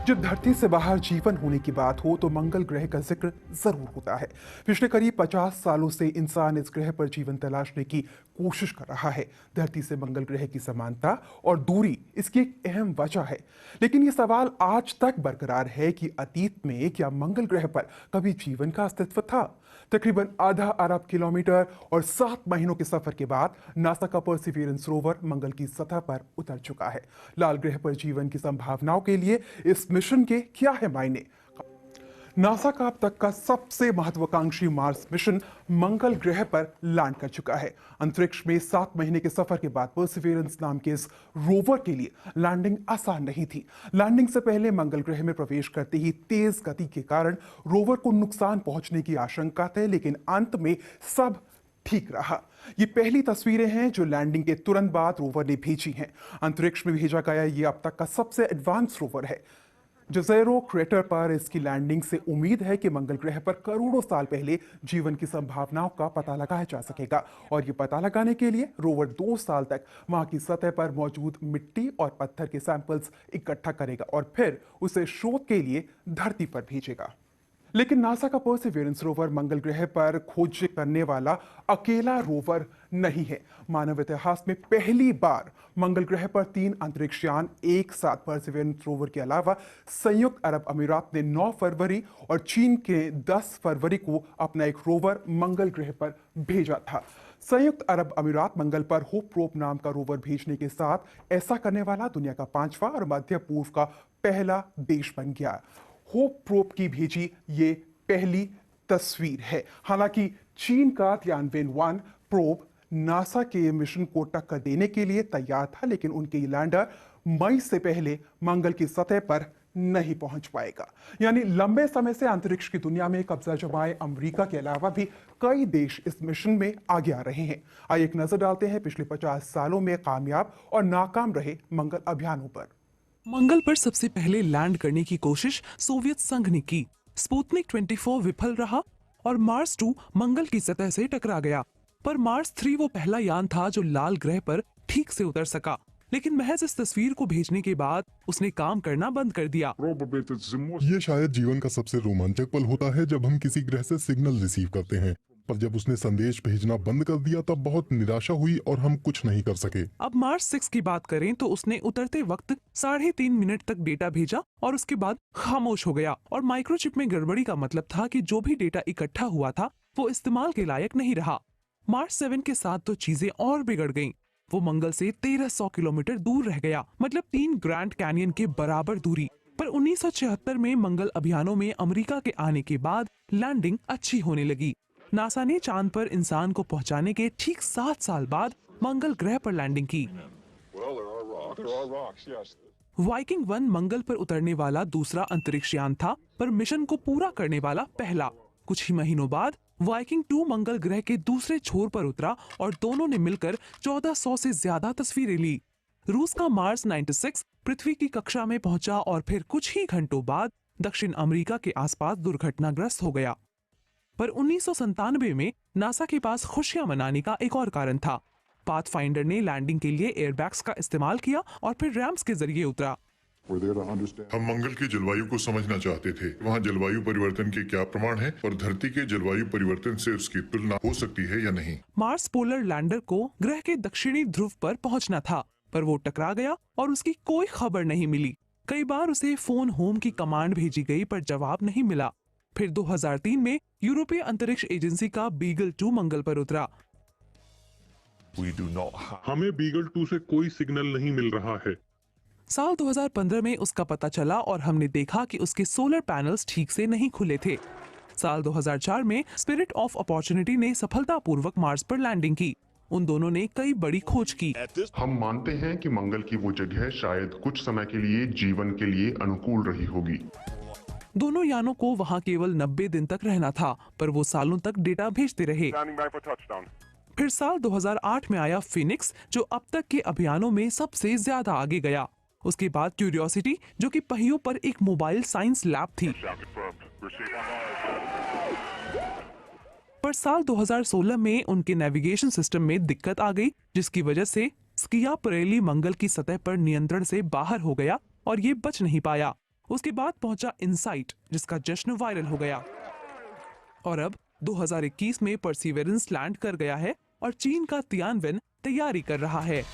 जब धरती से बाहर जीवन होने की बात हो तो मंगल ग्रह का जिक्र जरूर होता है। पिछले करीब 50 सालों से इंसान इस ग्रह पर जीवन तलाशने की कोशिश कर रहा है। धरती से मंगल ग्रह की समानता और दूरी इसकी एक अहम वजह है। लेकिन ये सवाल आज तक बरकरार है कि अतीत में क्या मंगल ग्रह पर कभी जीवन का अस्तित्व था। तकरीबन आधा अरब किलोमीटर और 7 महीनों के सफर के बाद नासा का परसिवियरेंस रोवर मंगल की सतह पर उतर चुका है। लाल ग्रह पर जीवन की संभावनाओं के लिए इस मिशन के क्या है मायने। नासा का अब तक का सबसे महत्वाकांक्षी मार्स मिशन मंगल ग्रह पर लैंड कर चुका है। अंतरिक्ष में 7 महीने के सफर के बाद परसिवियरेंस नाम के इस रोवर के लिए लैंडिंग आसान नहीं थी। लैंडिंग से पहले मंगल ग्रह में प्रवेश करते ही तेज गति के कारण रोवर को नुकसान पहुंचने की आशंका थी, लेकिन अंत में सब ठीक रहा। ये पहली तस्वीरें हैं जो लैंडिंग के तुरंत बाद रोवर ने भेजी हैं। अंतरिक्ष में भेजा गया ये अब तक का सबसे एडवांस रोवर है। जज़ेरो क्रेटर पर इसकी लैंडिंग से उम्मीद है कि मंगल ग्रह पर करोड़ों साल पहले जीवन की संभावनाओं का पता लगाया जा सकेगा, और ये पता लगाने के लिए रोवर 2 साल तक वहां की सतह पर मौजूद मिट्टी और पत्थर के सैंपल्स इकट्ठा करेगा और फिर उसे शोध के लिए धरती पर भेजेगा। लेकिन नासा का परसिवियरेंस रोवर मंगल ग्रह पर खोज करने वाला अकेला रोवर नहीं है। मानव इतिहास में पहली बार मंगल ग्रह पर 3 अंतरिक्ष यान एक साथ परसिवियरेंस रोवर के अलावा संयुक्त अरब अमीरात ने 9 फरवरी और चीन के 10 फरवरी को अपना एक रोवर मंगल ग्रह पर भेजा था। संयुक्त अरब अमीरात मंगल पर होप प्रोब नाम का रोवर भेजने के साथ ऐसा करने वाला दुनिया का 5वां और मध्य पूर्व का पहला देश बन गया। होप प्रोब की भेजी ये पहली तस्वीर है। हालांकि चीन का तियानवेन 1 प्रोब नासा के मिशन को टक्कर देने के लिए तैयार था, लेकिन उनके लैंडर मई से पहले मंगल की सतह पर नहीं पहुंच पाएगा। यानी लंबे समय से अंतरिक्ष की दुनिया में कब्जा जमाए अमेरिका के अलावा भी कई देश इस मिशन में आगे आ रहे हैं। आइए एक नजर डालते हैं पिछले 50 सालों में कामयाब और नाकाम रहे मंगल अभियानों पर। मंगल पर सबसे पहले लैंड करने की कोशिश सोवियत संघ ने की। स्पुतनिक 24 विफल रहा और मार्स 2 मंगल की सतह से टकरा गया। पर मार्स 3 वो पहला यान था जो लाल ग्रह पर ठीक से उतर सका। लेकिन महज इस तस्वीर को भेजने के बाद उसने काम करना बंद कर दिया। ये शायद जीवन का सबसे रोमांचक पल होता है जब हम किसी ग्रह से सिग्नल रिसीव करते हैं, पर जब उसने संदेश भेजना बंद कर दिया तब बहुत निराशा हुई और हम कुछ नहीं कर सके। अब मार्स 6 की बात करें तो उसने उतरते वक्त 3.5 मिनट तक डेटा भेजा और उसके बाद खामोश हो गया। और माइक्रोचिप में गड़बड़ी का मतलब था कि जो भी डेटा इकट्ठा हुआ था वो इस्तेमाल के लायक नहीं रहा। मार्स 7 के साथ तो चीजें और बिगड़ गईं। वो मंगल से 1300 किलोमीटर दूर रह गया, मतलब 3 ग्रैंड कैनियन के बराबर दूरी पर। 1976 में मंगल अभियानों में अमेरिका के आने के बाद लैंडिंग अच्छी होने लगी। नासा ने चांद पर इंसान को पहुंचाने के ठीक 7 साल बाद मंगल ग्रह पर लैंडिंग की। वाइकिंग 1 मंगल पर उतरने वाला दूसरा अंतरिक्ष यान था, पर मिशन को पूरा करने वाला पहला। कुछ ही महीनों बाद वाइकिंग 2 मंगल ग्रह के दूसरे छोर पर उतरा और दोनों ने मिलकर 1400 से ज्यादा तस्वीरें ली। रूस का मार्स 96 पृथ्वी की कक्षा में पहुंचा और फिर कुछ ही घंटों बाद दक्षिण अमेरिका के आसपास दुर्घटनाग्रस्त हो गया। पर 1997 में नासा के पास खुशियां मनाने का एक और कारण था। पाथफाइंडर ने लैंडिंग के लिए एयरबैग्स का इस्तेमाल किया और फिर रैम्स के जरिए उतरा। हम मंगल की जलवायु को समझना चाहते थे। वहाँ जलवायु परिवर्तन के क्या प्रमाण हैं और धरती के जलवायु परिवर्तन से उसकी तुलना हो सकती है या नहीं। मार्स पोलर लैंडर को ग्रह के दक्षिणी ध्रुव पर पहुंचना था, पर वो टकरा गया और उसकी कोई खबर नहीं मिली। कई बार उसे फोन होम की कमांड भेजी गई पर जवाब नहीं मिला। फिर 2003 में यूरोपीय अंतरिक्ष एजेंसी का बीगल 2 मंगल पर उतरा। हमें बीगल 2 से कोई सिग्नल नहीं मिल रहा है। साल 2015 में उसका पता चला और हमने देखा कि उसके सोलर पैनल्स ठीक से नहीं खुले थे। साल 2004 में स्पिरिट ऑफ अपॉर्चुनिटी ने सफलतापूर्वक मार्स पर लैंडिंग की। उन दोनों ने कई बड़ी खोज की। हम मानते हैं कि मंगल की वो जगह शायद कुछ समय के लिए जीवन के लिए अनुकूल रही होगी। दोनों यानों को वहां केवल 90 दिन तक रहना था, पर वो सालों तक डेटा भेजते रहे। फिर साल 2008 में आया फिनिक्स, जो अब तक के अभियानों में सबसे ज्यादा आगे गया। उसके बाद क्यूरियोसिटी, जो कि पहियों पर एक मोबाइल साइंस लैब थी। पर साल 2016 में उनके नेविगेशन सिस्टम में दिक्कत आ गई, जिसकी वजह से स्कियापरेली मंगल की सतह पर नियंत्रण से बाहर हो गया और ये बच नहीं पाया। उसके बाद पहुंचा इनसाइट, जिसका जश्न वायरल हो गया। और अब 2021 में परसिवरेंस लैंड कर गया है और चीन का तियानवेन तैयारी कर रहा है।